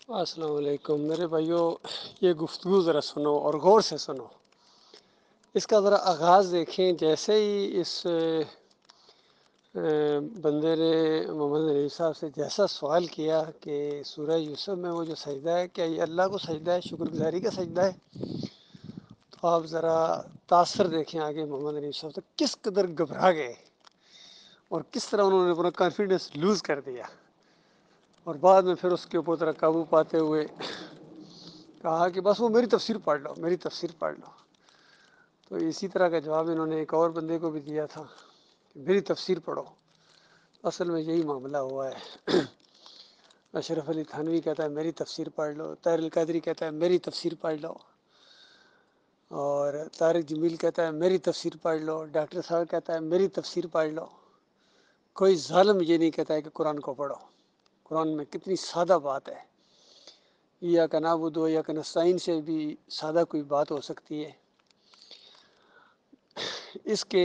السلام علیکم میرے بھائیوں، یہ گفتگو ذرا سنو اور غور سے سنو۔ اس کا ذرا آغاز دیکھیں۔ جیسے ہی اس بندے نے محمد نبی صاحب سے جیسا سوال کیا کہ سورہ یوسف میں وہ جو سجدہ ہے کیا یہ اللہ کو سجدہ ہے، شکر گزاری کا سجدہ ہے، تو آپ ذرا تاثر دیکھیں آگے محمد نبی صاحب سے کس قدر گھبرا گئے اور کس طرح انہوں نے اپنا کانفیڈنس لوز کر دیا، اور بعد میں پھر اس کے اوپر ذرا قابو پاتے ہوئے کہا کہ بس وہ میری تفسیر پڑھ لو، میری تفسیر پڑھ لو۔ تو اسی طرح کا جواب انہوں نے ایک اور بندے کو بھی دیا تھا کہ میری تفسیر پڑھو۔ اصل میں یہی معاملہ ہوا ہے۔ اشرف علی تھانوی کہتا ہے میری تفسیر پڑھ لو، طاہر القادری کہتا ہے میری تفسیر پڑھ لو، اور طارق جمیل کہتا ہے میری تفسیر پڑھ لو، ڈاکٹر صاحب کہتا ہے میری تفسیر پڑھ لو۔ کوئی ظالم یہ نہیں کہتا ہے کہ قرآن کو پڑھو۔ قرآن میں کتنی سادہ بات ہے، ایاک نعبد و ایاک نستعین سے بھی سادہ کوئی بات ہو سکتی ہے۔ اس کے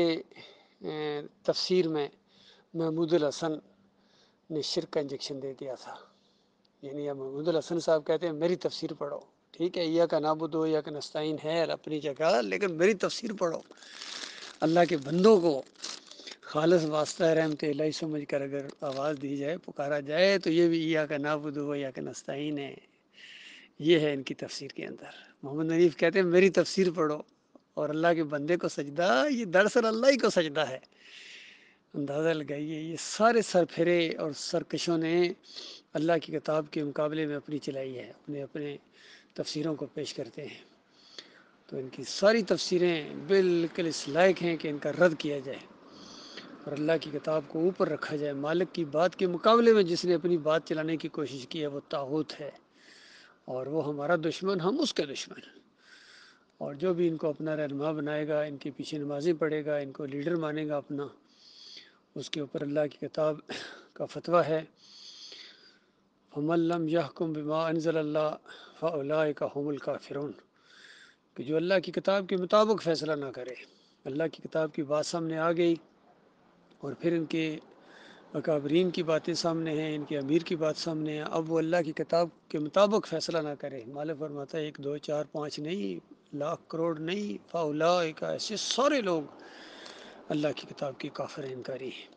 تفسیر میں محمود الحسن نے شرک کا انجیکشن دے دیا تھا۔ یعنی اب محمود الحسن صاحب کہتے ہیں میری تفسیر پڑھو، ٹھیک ہے ایاک نعبد و ایاک نستعین ہے اپنی جگہ، لیکن میری تفسیر پڑھو۔ اللہ کے بندوں کو خالص واسطہ رحمت الہی سمجھ کر اگر آواز دی جائے، پکارا جائے، تو یہ بھی ایاک نعبد و ایاک نستعین ہے۔ یہ ہے ان کی تفسیر کے اندر۔ محمد نریف کہتے ہیں میری تفسیر پڑھو، اور اللہ کے بندے کو سجدہ، یہ دراصل اللہ ہی کو سجدہ ہے۔ اندازہ لگائیے، یہ سارے سر پھرے اور سرکشوں نے اللہ کی کتاب کے مقابلے میں اپنی چلائی ہے، اپنے تفسیروں کو پیش کرتے ہیں۔ تو ان کی ساری تفسیریں بالکل اس لائق ہیں کہ ان کا رد کیا جائے اور اللہ کی کتاب کو اوپر رکھا جائے۔ مالک کی بات کے مقابلے میں جس نے اپنی بات چلانے کی کوشش کی ہے وہ طاغوت ہے، اور وہ ہمارا دشمن، ہم اس کے دشمن۔ اور جو بھی ان کو اپنا رہنما بنائے گا، ان کے پیچھے نمازیں پڑھے گا، ان کو لیڈر مانے گا اپنا، اس کے اوپر اللہ کی کتاب کا فتویٰ ہے فَمَن لَّمْ يَحْكُم بِمَا أَنزَلَ اللَّهُ فَأُولَٰئِكَ هُمُ الْكَافِرُونَ، کہ جو اللہ کی کتاب کے مطابق فیصلہ نہ کرے۔ اللہ کی کتاب کی بات سامنے آ گئی اور پھر ان کے اکابرین کی باتیں سامنے ہیں، ان کے امیر کی بات سامنے ہے، اب وہ اللہ کی کتاب کے مطابق فیصلہ نہ کرے۔ مالک فرماتا ہے 1 2 4 5 نہیں، لاکھ کروڑ نہیں، فاولائک، ایسے سارے لوگ اللہ کی کتاب کی کافر انکاری ہیں۔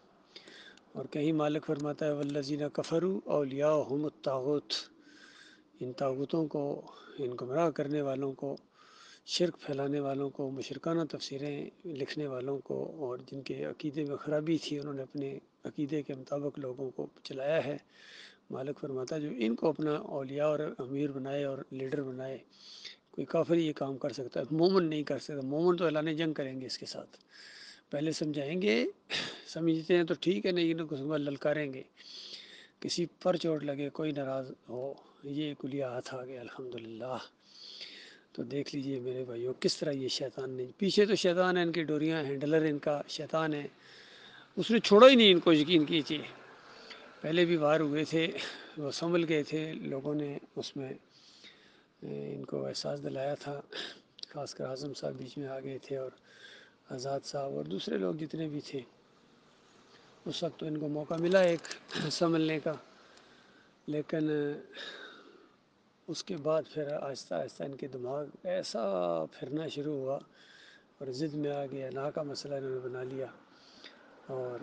اور کہیں مالک فرماتا ہے والذین کفروا اولیاءہم الطاغوت، ان طاغوتوں کو، ان گمراہ کرنے والوں کو، شرک پھیلانے والوں کو، مشرکانہ تفسیریں لکھنے والوں کو، اور جن کے عقیدے میں خرابی تھی انہوں نے اپنے عقیدے کے مطابق لوگوں کو چلایا ہے۔ مالک فرماتا ہے جو ان کو اپنا اولیاء اور امیر بنائے اور لیڈر بنائے، کوئی کافر یہ کام کر سکتا ہے، مومن نہیں کر سکتا۔ مومن تو اعلان جنگ کریں گے اس کے ساتھ، پہلے سمجھائیں گے، سمجھتے ہیں تو ٹھیک ہے، نہیں تو للکاریں گے، کسی پر چوٹ لگے، کوئی ناراض ہو، یہ کلیہ ہاتھ آ گیا الحمدللہ۔ تو دیکھ لیجئے میرے بھائیوں کس طرح یہ شیطان نے، پیچھے تو شیطان ہے، ان کی ڈوریاں، ہینڈلر ان کا شیطان ہے، اس نے چھوڑا ہی نہیں ان کو، یقین کیجیے۔ پہلے بھی وار ہوئے تھے، وہ سنبھل گئے تھے، لوگوں نے اس میں ان کو احساس دلایا تھا، خاص کر اعظم صاحب بیچ میں آ گئے تھے، اور آزاد صاحب اور دوسرے لوگ جتنے بھی تھے، اس وقت تو ان کو موقع ملا ایک سنبھلنے کا، لیکن اس کے بعد پھر آہستہ آہستہ ان کے دماغ ایسا پھرنا شروع ہوا اور ضد میں آ گیا، نا کا مسئلہ انہوں نے بنا لیا۔ اور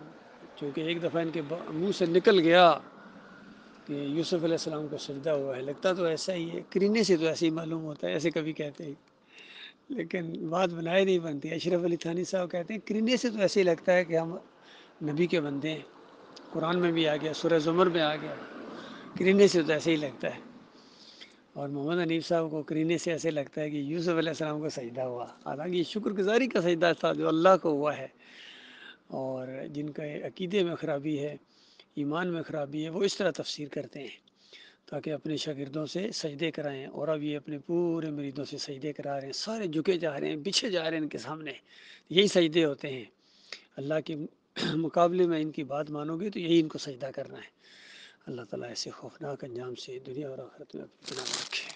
چونکہ ایک دفعہ ان کے منہ سے نکل گیا کہ یوسف علیہ السلام کو سجدہ ہوا ہے، لگتا تو ایسا ہی ہے، کرینے سے تو ایسے ہی معلوم ہوتا ہے، ایسے کبھی کہتے ہیں، لیکن بات بنائے نہیں بنتی۔ اشرف علی تھانی صاحب کہتے ہیں کرینے سے تو ایسے ہی لگتا ہے کہ ہم نبی کے بندے ہیں، قرآن میں بھی آ گیا، سورہ زمر میں آ گیا، کرینے سے تو ایسے ہی لگتا ہے۔ اور محمد حنیف صاحب کو کرینے سے ایسے لگتا ہے کہ یوسف علیہ السلام کو سجدہ ہوا، حالانکہ یہ شکر گزاری کا سجدہ تھا جو اللہ کو ہوا ہے۔ اور جن کا عقیدے میں خرابی ہے، ایمان میں خرابی ہے، وہ اس طرح تفسیر کرتے ہیں تاکہ اپنے شاگردوں سے سجدے کرائیں، اور اب یہ اپنے پورے مریدوں سے سجدے کرا رہے ہیں، سارے جھکے جا رہے ہیں، بچھے جا رہے ہیں ان کے سامنے۔ یہی سجدے ہوتے ہیں، اللہ کے مقابلے میں ان کی بات مانو گے تو یہی ان کو سجدہ کرنا ہے۔ اللہ تعالیٰ ایسے خوفناک انجام سے دنیا اور آخرت میں اپنی پناہ رکھے۔